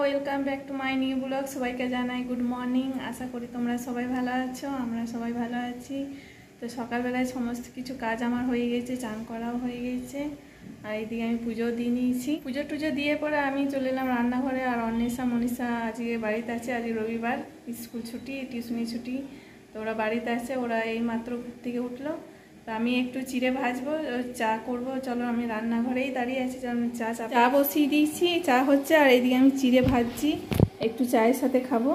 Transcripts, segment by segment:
Welcome back to my new blog. সবাইকে জানাই good morning. আশা করি তোমরা সবাই ভালো আছো, আমরা সবাই ভালো আছি। তো সকালবেলায় সমস্ত কিছু কাজ আমার হয়ে গেছে, চান করাও হয়ে গেছে, আর এইদিকে আমি পুজো দিয়ে নিয়েছি। পুজো টুজো দিয়ে পরে আমি চলে এলাম রান্নাঘরে। আর অন্বেষা মনীষা আজকে বাড়িতে আছে, আজকে রবিবার, স্কুল ছুটি, টিউশনি ছুটি, তো ওরা বাড়িতে আছে। ওরা এই মাত্র ঘুম থেকে উঠলো, তো আমি একটু চিড়ে ভাজবো, চা করব। চলো আমি রান্নাঘরেই দাঁড়িয়ে আছি, চা বসিয়ে দিয়েছি, চা হচ্ছে, আর এইদিকে আমি চিড়ে ভাজছি, একটু চায়ের সাথে খাবো।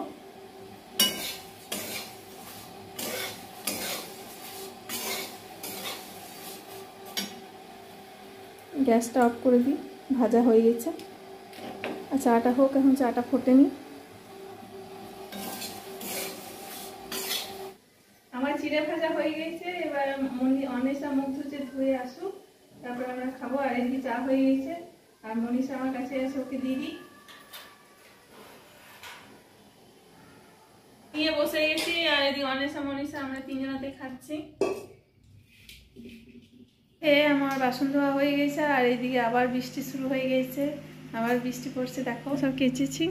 গ্যাসটা অফ করে দিই, ভাজা হয়ে গেছে। আর চাটা হোক, এখন চাটা ফোটেনি। আমার চিড়ে ভাজা হয়ে গেছে, এবার অন্বেষা মুখ ধুচ্ছে, ধুয়ে আসুক, তারপর আমরা খাবো। আর এদিকে চা হয়ে গেছে, আর মনীষা আমার কাছে এসে ওকে দিয়ে দিই। নিয়ে বসে গেছি, আর এদিকে অন্বেষা মনীষা আমরা তিনজনাতে খাচ্ছি। আমার বাসন ধোয়া হয়ে গেছে, আর এইদিকে আবার বৃষ্টি শুরু হয়ে গেছে, আবার বৃষ্টি পড়ছে। দেখো সব কেচেছি,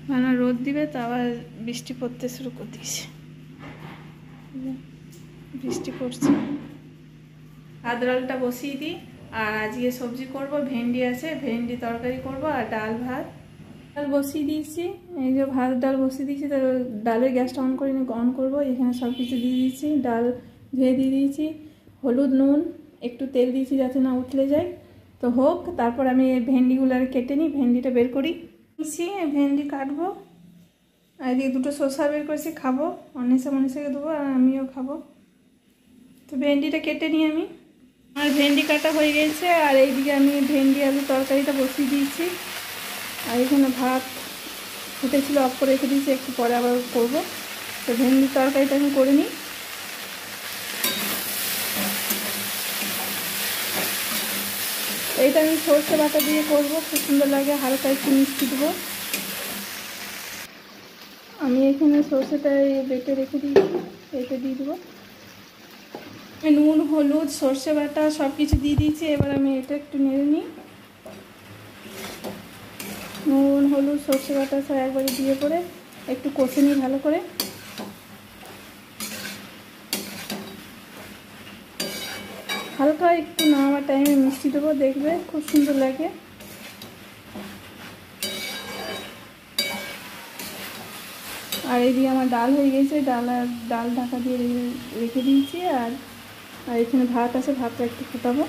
ভালো রোদ দিবে, তো আবার বৃষ্টি পড়তে শুরু করে দিয়েছে, বৃষ্টি পড়ছে। ভাত ডালটা বসিয়ে দিই। আর আজকে সবজি করব, ভেন্ডি আছে, ভেন্ডি তরকারি করব, আর ডাল ভাত। ডাল বসিয়ে দিয়েছি, এই যে ভাত ডাল বসিয়ে দিয়েছি, তো ডালের গ্যাসটা অন করে অন করবো। এখানে সব কিছু দিয়ে দিয়েছি, ডাল ধুয়ে দিয়ে দিয়েছি, হলুদ নুন একটু তেল দিয়েছি যাতে না উঠলে যায়। তো হোক, তারপর আমি এই ভেন্ডিগুলো আর কেটে নিই, ভেন্ডিটা বের করি। ভেন্ডি কাটবো, আর এদিকে দুটো শসা বের করেছি, খাবো, অন্বেষা মনীষাকে দেবো, আর আমিও খাবো। তো ভেন্ডিটা কেটে নিই আমি। আর ভেন্ডি কাটা হয়ে গেছে, আর এইদিকে আমি ভেন্ডি আলু তরকারিটা বসিয়ে দিয়েছি। আর এখানে ভাত ফুটেছিল, অফ করে রেখে দিয়েছি, একটু পরে আবার করবো। তো ভেন্ডির তরকারিটা আমি করে নিই। এইটা আমি সর্ষে বাটা দিয়ে করবো, খুব সুন্দর লাগে, হালকা একটু মিষ্টি দেবো। আমি এখানে সর্ষেটা বেটে রেখে দিয়েছি, এটা দিয়ে দেবো। নুন হলুদ সর্ষে বাটা সব কিছু দিয়ে দিয়েছি, এবার আমি এটা একটু নেড়ে নিই। নুন হলুদ সর্ষে বাটা সব একবারে দিয়ে পরে একটু কষে নিই ভালো করে। হালকা একটু নামাবার টাইমে মিষ্টি দেবো, দেখবে খুব সুন্দর লাগে। আর এইদিকে আমার ডাল হয়ে গেছে, ডাল ঢাকা দিয়ে রেখে দিয়েছি। আর এখানে ভাত আছে, ভাতটা একটু ফুটাবো,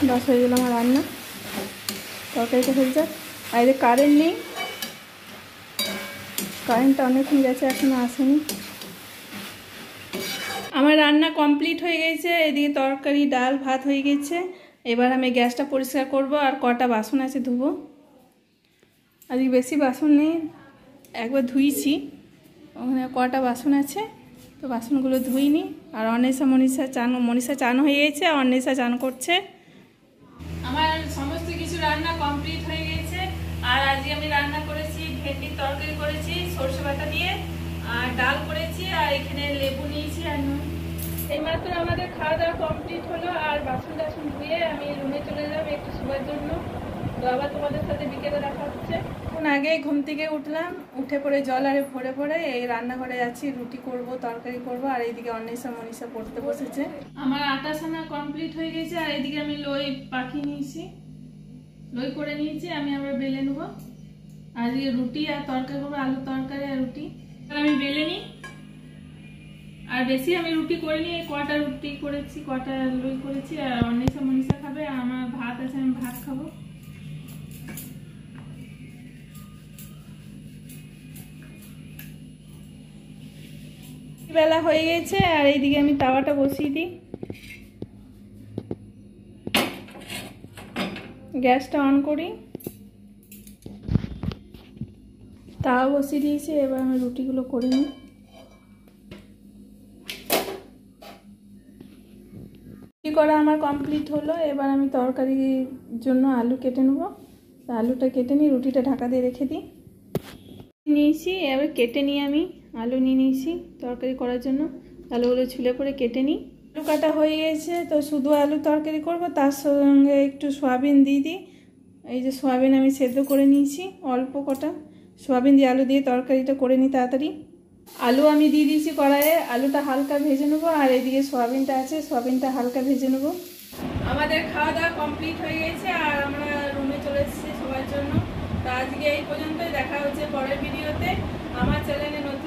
বাস হয়ে গেল আমার রান্না। তরকারিটা হয়ে যাক। আর এদের কারেন্ট নেই, কারেন্টটা অনেকক্ষণ গেছে, এখনো আসেনি। আমার রান্না কমপ্লিট হয়ে গেছে, এদিকে তরকারি ডাল ভাত হয়ে গেছে। এবার আমি গ্যাসটা পরিষ্কার করব, আর কটা বাসন আছে ধুবো। আজকে বেশি বাসন নেই, একবার ধুইছি, ওখানে কটা বাসন আছে, তো বাসনগুলো ধুইনি। আর মনীষা চান হয়ে গেছে, আর অন্বেষা চান করছে। আমার সমস্ত কিছু রান্না কমপ্লিট হয়ে গেছে। আর আজকে আমি রান্না করেছি, ভেন্ডির তরকারি করেছি সরষে বাটা দিয়ে, আর ডাল করেছি, আর এখানে লেবু নিয়েছি আর নুন। এইমাত্র আমাদের খাওয়া দাওয়া কমপ্লিট হলো, আর বাসন টাসন ধুয়ে আমি রুমে চলে যাবো একটু শোবার জন্য। তো আবার তোমাদের সাথে বিকেলে দেখা হচ্ছে। এখন আগে ঘুম থেকে উঠলাম, উঠে পরে জল আরে ভরে ভরে এই রান্নাঘরে যাচ্ছি, রুটি করব, তরকারি করব। আর এইদিকে অন্বেষা মনীষা পড়তে বসেছে। আমার আটা সানা কমপ্লিট হয়ে গেছে, আর এইদিকে আমি লই পাকিয়ে নিয়েছি, লই করে নিয়েছি, আমি আবার বেলে নেবো। আর এই রুটি আর তরকারি করবো, আলু তরকারি আর রুটি। আর আমি বেলে নিই, আর বেশি আমি রুটি করিনি, কটা রুটি করেছি, কটা লই করেছি। আর অন্বেষা মনীষা খাবে, আর আমার ভাত আছে, আমি ভাত খাবো। বেলা হয়ে গেছে, আর এইদিকে আমি তাওয়াটা বসিয়ে দিই, গ্যাসটা অন করি। তাওয়া বসিয়ে দিয়েছি, এবার আমি রুটিগুলো করে নিই। রুটি করা আমার কমপ্লিট হলো, এবার আমি তরকারির জন্য আলু কেটে নেবো। আলুটা কেটে নিই, রুটিটা ঢাকা দিয়ে রেখে দিই। নিয়েছি, এবার কেটে নিই, আমি আলু নিয়ে নিয়েছি তরকারি করার জন্য। আলুগুলো ছুলে করে কেটে নিই। আলু কাটা হয়ে গেছে, তো শুধু আলু তরকারি করব, তার সঙ্গে একটু সয়াবিন দিয়ে দিই, এই যে সয়াবিন আমি সেদ্ধ করে নিয়েছি অল্প কটা। সয়াবিন দিয়ে আলু দিয়ে তরকারিটা করে নিই তাড়াতাড়ি। আলু আমি দিয়ে দিয়েছি কড়াইয়ে, আলুটা হালকা ভেজে নেবো। আর এদিকে সয়াবিনটা আছে, সয়াবিনটা হালকা ভেজে নেবো। আমাদের খাওয়া দাওয়া কমপ্লিট হয়ে গেছে আর আমরা রুমে চলে এসেছি সবার জন্য। তো আজকে এই পর্যন্তই, দেখা হচ্ছে পরের ভিডিওতে। আমার চ্যানেলে নতুন